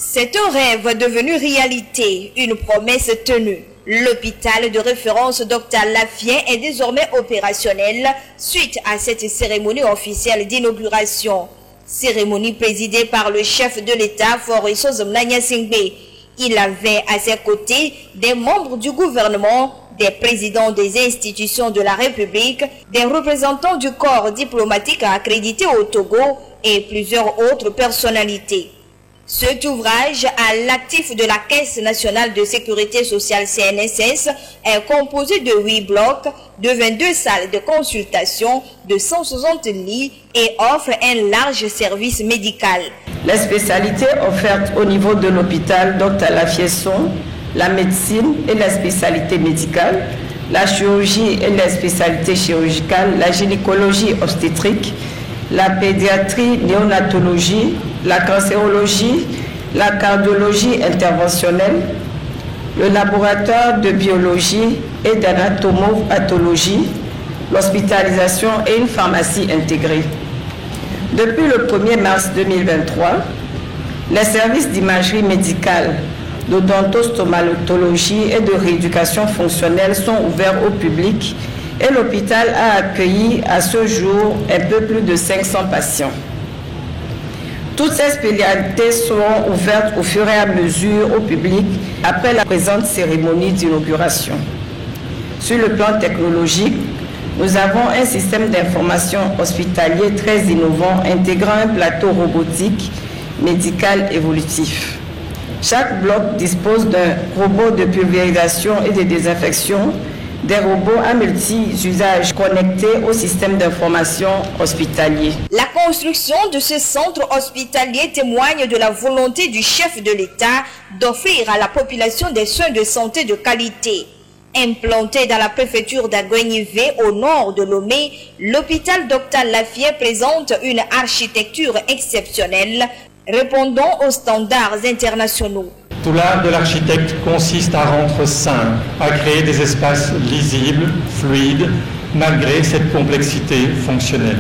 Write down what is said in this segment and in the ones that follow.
C'est un rêve devenu réalité, une promesse tenue. L'hôpital de référence Dr Lafien est désormais opérationnel suite à cette cérémonie officielle d'inauguration. Cérémonie présidée par le chef de l'État, Faure Issoufou Singbe. Il avait à ses côtés des membres du gouvernement, des présidents des institutions de la République, des représentants du corps diplomatique accrédité au Togo et plusieurs autres personnalités. Cet ouvrage, à l'actif de la Caisse nationale de sécurité sociale CNSS, est composé de 8 blocs, de 22 salles de consultation, de 160 lits et offre un large service médical. Les spécialités offertes au niveau de l'hôpital Dr Lafien sont la médecine et les spécialités médicales, la chirurgie et les spécialités chirurgicales, la gynécologie obstétrique, la pédiatrie, néonatologie, la cancérologie, la cardiologie interventionnelle, le laboratoire de biologie et d'anatomopathologie, l'hospitalisation et une pharmacie intégrée. Depuis le 1er mars 2023, les services d'imagerie médicale, d'odontostomatologie et de rééducation fonctionnelle sont ouverts au public et l'hôpital a accueilli à ce jour un peu plus de 500 patients. Toutes ces spécialités seront ouvertes au fur et à mesure au public après la présente cérémonie d'inauguration. Sur le plan technologique, nous avons un système d'information hospitalier très innovant intégrant un plateau robotique médical évolutif. Chaque bloc dispose d'un robot de pulvérisation et de désinfection, des robots à multi-usages connectés au système d'information hospitalier. La construction de ce centre hospitalier témoigne de la volonté du chef de l'État d'offrir à la population des soins de santé de qualité. Implanté dans la préfecture d'Aguenivé au nord de Lomé, l'hôpital Dr Lafien présente une architecture exceptionnelle répondant aux standards internationaux. Tout l'art de l'architecte consiste à rendre simple, à créer des espaces lisibles, fluides, malgré cette complexité fonctionnelle.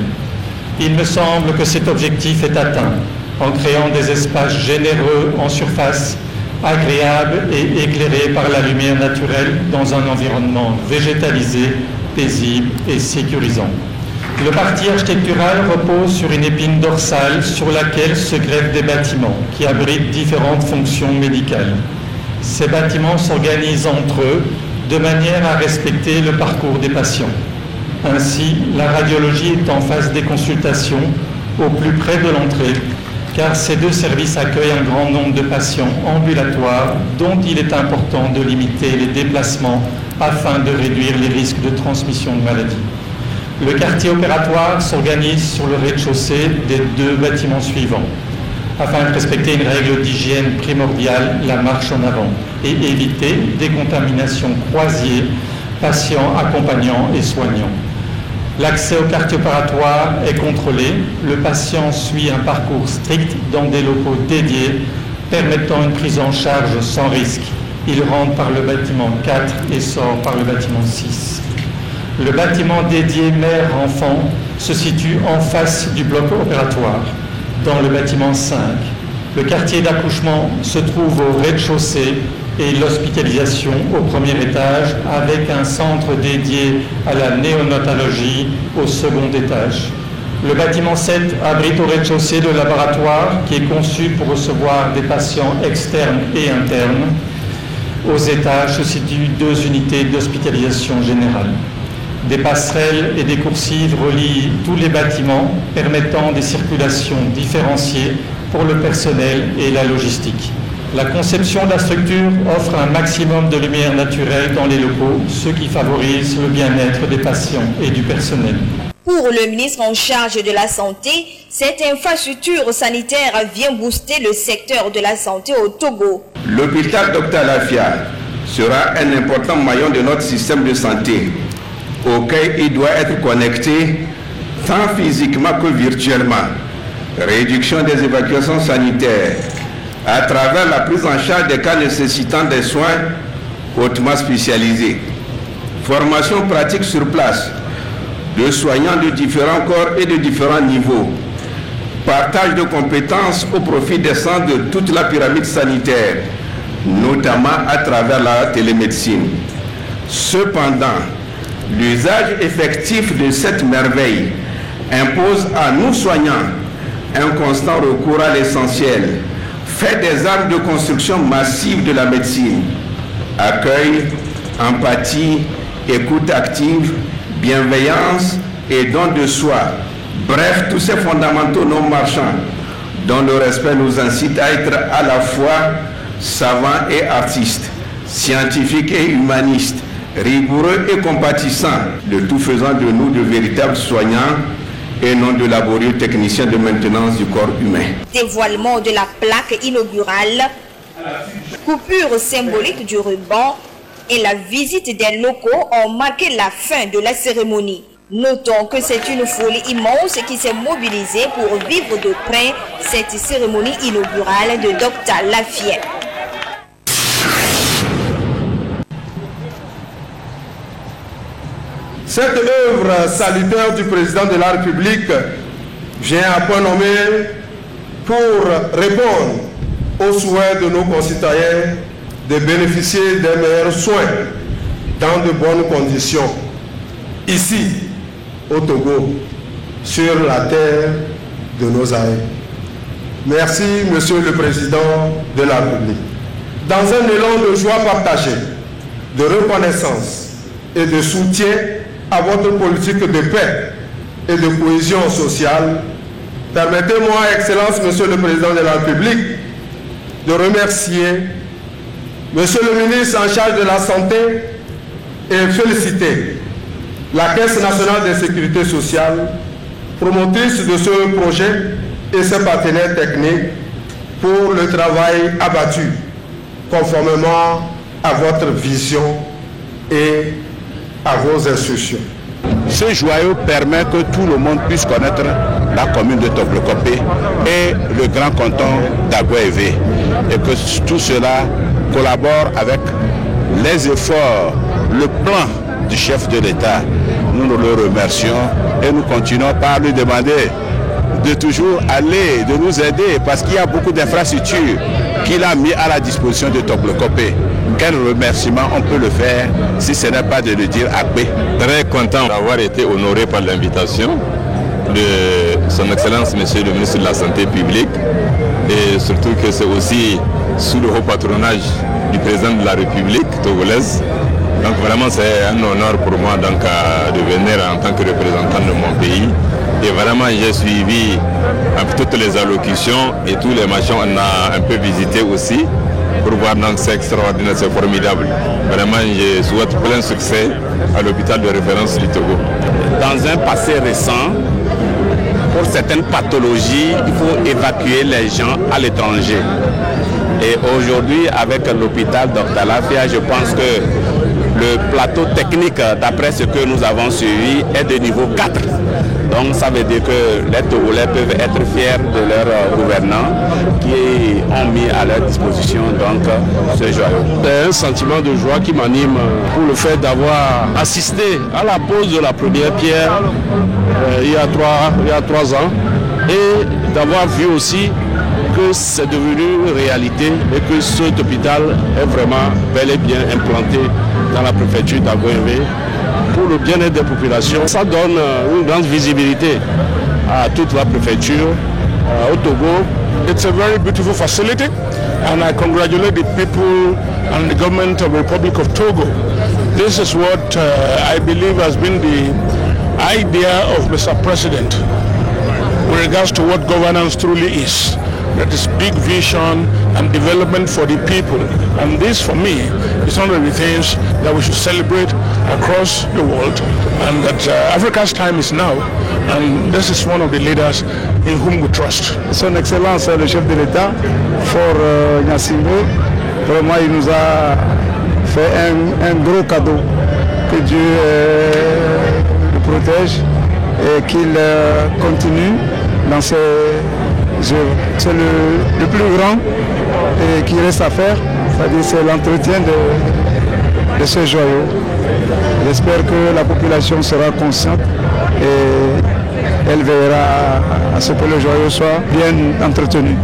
Il me semble que cet objectif est atteint en créant des espaces généreux en surface, agréables et éclairés par la lumière naturelle dans un environnement végétalisé, paisible et sécurisant. Le parti architectural repose sur une épine dorsale sur laquelle se greffent des bâtiments qui abritent différentes fonctions médicales. Ces bâtiments s'organisent entre eux de manière à respecter le parcours des patients. Ainsi, la radiologie est en phase des consultations au plus près de l'entrée, car ces deux services accueillent un grand nombre de patients ambulatoires dont il est important de limiter les déplacements afin de réduire les risques de transmission de maladies. Le quartier opératoire s'organise sur le rez-de-chaussée des deux bâtiments suivants, afin de respecter une règle d'hygiène primordiale, la marche en avant, et éviter des contaminations croisées, patients, accompagnants et soignants. L'accès au quartier opératoire est contrôlé. Le patient suit un parcours strict dans des locaux dédiés, permettant une prise en charge sans risque. Il rentre par le bâtiment 4 et sort par le bâtiment 6. Le bâtiment dédié mère-enfant se situe en face du bloc opératoire, dans le bâtiment 5. Le quartier d'accouchement se trouve au rez-de-chaussée et l'hospitalisation au premier étage avec un centre dédié à la néonatologie au second étage. Le bâtiment 7 abrite au rez-de-chaussée le laboratoire qui est conçu pour recevoir des patients externes et internes. Aux étages se situent 2 unités d'hospitalisation générale. Des passerelles et des coursives relient tous les bâtiments, permettant des circulations différenciées pour le personnel et la logistique. La conception de la structure offre un maximum de lumière naturelle dans les locaux, ce qui favorise le bien-être des patients et du personnel. Pour le ministre en charge de la Santé, cette infrastructure sanitaire vient booster le secteur de la santé au Togo. L'hôpital Dr Lafien sera un important maillon de notre système de santé, auquel il doit être connecté tant physiquement que virtuellement. Réduction des évacuations sanitaires à travers la prise en charge des cas nécessitant des soins hautement spécialisés. Formation pratique sur place de soignants de différents corps et de différents niveaux. partage de compétences au profit des centres de toute la pyramide sanitaire, notamment à travers la télémédecine. Cependant, l'usage effectif de cette merveille impose à nous soignants un constant recours à l'essentiel, fait des armes de construction massive de la médecine. Accueil, empathie, écoute active, bienveillance et don de soi. Bref, tous ces fondamentaux non marchands dont le respect nous incite à être à la fois savants et artistes, scientifiques et humanistes, rigoureux et compatissants, le tout faisant de nous de véritables soignants et non de laborieux techniciens de maintenance du corps humain. Dévoilement de la plaque inaugurale, coupure symbolique du ruban et la visite des locaux ont marqué la fin de la cérémonie. Notons que c'est une foule immense qui s'est mobilisée pour vivre de près cette cérémonie inaugurale de Dr Lafien. Cette œuvre salutaire du président de la République vient à point nommé pour répondre aux souhaits de nos concitoyens de bénéficier des meilleurs soins dans de bonnes conditions, ici au Togo, sur la terre de nos aïeux. Merci, Monsieur le Président de la République. Dans un élan de joie partagée, de reconnaissance et de soutien à votre politique de paix et de cohésion sociale, permettez-moi, Excellence, Monsieur le Président de la République, de remercier Monsieur le ministre en charge de la Santé et féliciter la Caisse nationale de sécurité sociale, promotrice de ce projet et ses partenaires techniques pour le travail abattu, conformément à votre vision et à vos instructions. Ce joyau permet que tout le monde puisse connaître la commune de Toblokopé et le grand canton d'Aguaévé, et que tout cela collabore avec les efforts, le plan du chef de l'État. Nous le remercions et nous continuons par lui demander de toujours aller, de nous aider, parce qu'il y a beaucoup d'infrastructures qu'il a mis à la disposition de Toblokopé. Quel remerciement on peut le faire si ce n'est pas de le dire à paix. Très content d'avoir été honoré par l'invitation de son Excellence Monsieur le ministre de la Santé publique, et surtout que c'est aussi sous le haut patronage du président de la République togolaise. Donc vraiment c'est un honneur pour moi donc, de venir en tant que représentant de mon pays. Et vraiment j'ai suivi toutes les allocutions et tous les machins, on a un peu visité aussi pour voir, donc c'est extraordinaire, c'est formidable. Vraiment je souhaite plein succès à l'hôpital de référence du Togo. Dans un passé récent, pour certaines pathologies, il faut évacuer les gens à l'étranger. Et aujourd'hui, avec l'hôpital Dr Lafia, je pense que le plateau technique, d'après ce que nous avons suivi, est de niveau 4. Donc ça veut dire que les Togolais peuvent être fiers de leurs gouvernants qui ont mis à leur disposition donc ce joyau. C'est un sentiment de joie qui m'anime pour le fait d'avoir assisté à la pose de la première pierre il y a 3 ans, et d'avoir vu aussi que c'est devenu réalité et que cet hôpital est vraiment bel et bien implanté dans la préfecture d'Aguaévé pour le bien-être des populations. Ça donne une grande visibilité à toute la préfecture au Togo. It's a very beautiful facility and I congratulate the people and the government of the Republic of Togo. This is what I believe has been the idea of Mr. President with regards to what governance truly is. That is big vision and development for the people. And this, for me, is one of the things that we should celebrate across the world. And that Africa's time is now. And this is one of the leaders in whom we trust. Son Excellence, le chef de l'État, Faure Gnassingbé, vraiment, il nous a fait un gros cadeau. Que Dieu le protège et qu'il continue dans ses œuvres. C'est le plus grand et qui reste à faire, c'est-à-dire c'est l'entretien de ce joyau. J'espère que la population sera consciente elle veillera à ce que le joyau soit bien entretenu.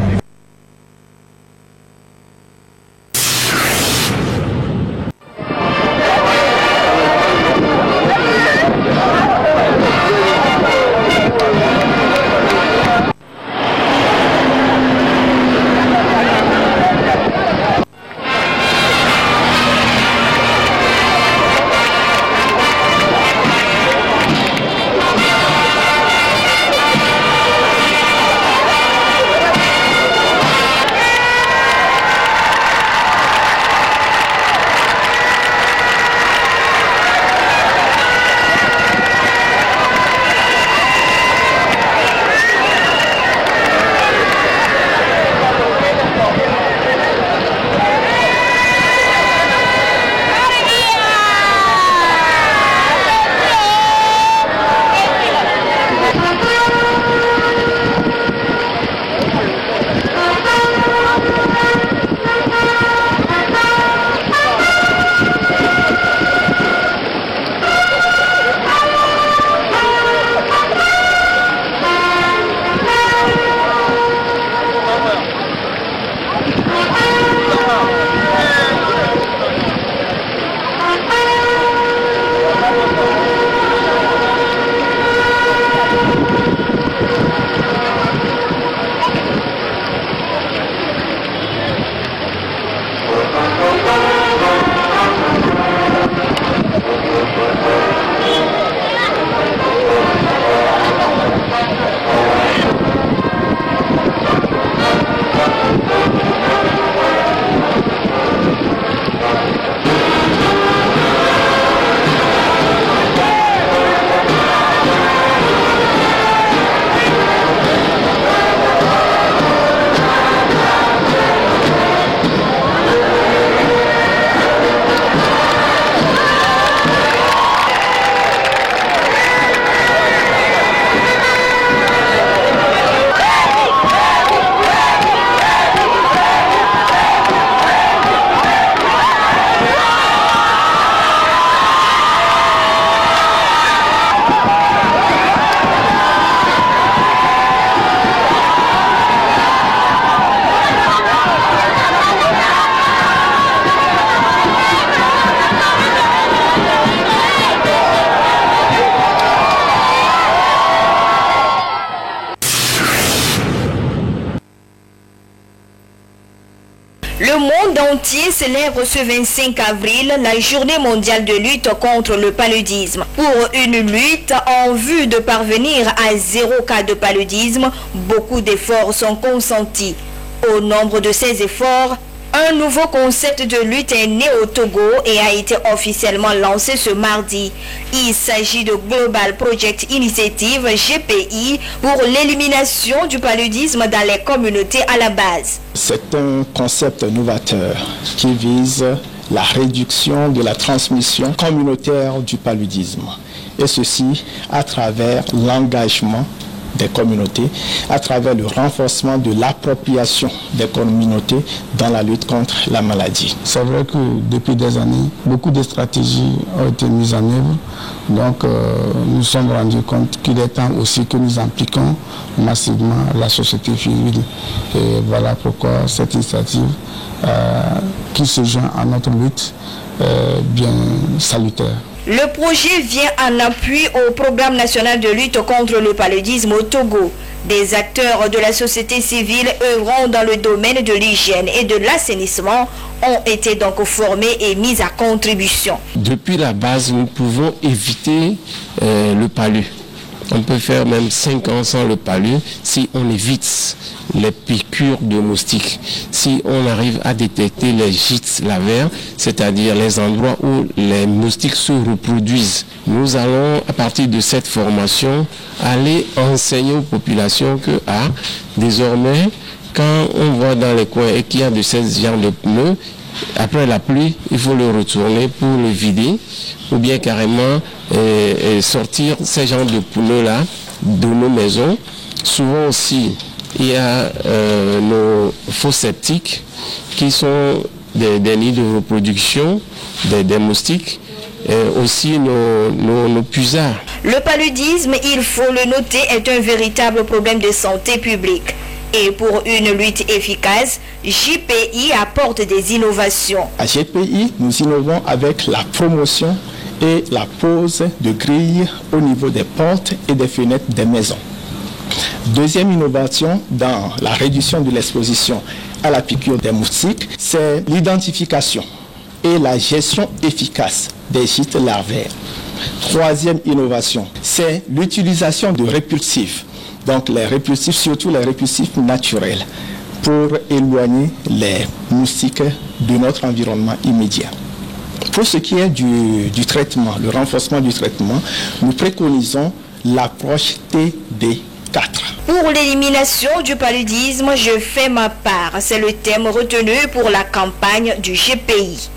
Le monde entier célèbre ce 25 avril la journée mondiale de lutte contre le paludisme. Pour une lutte en vue de parvenir à 0 cas de paludisme, beaucoup d'efforts sont consentis. Au nombre de ces efforts, un nouveau concept de lutte est né au Togo et a été officiellement lancé ce mardi. Il s'agit de Global Project Initiative, GPI, pour l'élimination du paludisme dans les communautés à la base. C'est un concept novateur qui vise la réduction de la transmission communautaire du paludisme. Et ceci à travers l'engagement des communautés, à travers le renforcement de l'appropriation des communautés dans la lutte contre la maladie. C'est vrai que depuis des années, beaucoup de stratégies ont été mises en œuvre. Donc nous sommes rendus compte qu'il est temps aussi que nous impliquons massivement la société civile. Et voilà pourquoi cette initiative qui se joint à notre lutte est bien salutaire. Le projet vient en appui au programme national de lutte contre le paludisme au Togo. Des acteurs de la société civile œuvrant dans le domaine de l'hygiène et de l'assainissement ont été donc formés et mis à contribution. Depuis la base, nous pouvons éviter le palu. On peut faire même 5 ans sans le palu si on évite les piqûres de moustiques. Si on arrive à détecter les gîtes lavaires, c'est-à-dire les endroits où les moustiques se reproduisent. Nous allons, à partir de cette formation, aller enseigner aux populations que désormais, quand on voit dans les coins et qu'il y a de ces genres de pneus, après la pluie, il faut le retourner pour le vider ou bien carrément sortir ces genres de pneus-là de nos maisons. Souvent aussi, il y a nos fosses septiques qui sont des nids de reproduction des moustiques. aussi nos puisards. Le paludisme, il faut le noter, est un véritable problème de santé publique. Et pour une lutte efficace, JPI apporte des innovations. À JPI, nous innovons avec la promotion et la pose de grilles au niveau des portes et des fenêtres des maisons. Deuxième innovation dans la réduction de l'exposition à la piqûre des moustiques, c'est l'identification et la gestion efficace des gîtes larvaires. Troisième innovation, c'est l'utilisation de répulsifs. Donc les répulsifs, surtout les répulsifs naturels, pour éloigner les moustiques de notre environnement immédiat. Pour ce qui est du traitement, le renforcement du traitement, nous préconisons l'approche TD4. Pour l'élimination du paludisme, je fais ma part. C'est le thème retenu pour la campagne du GPI.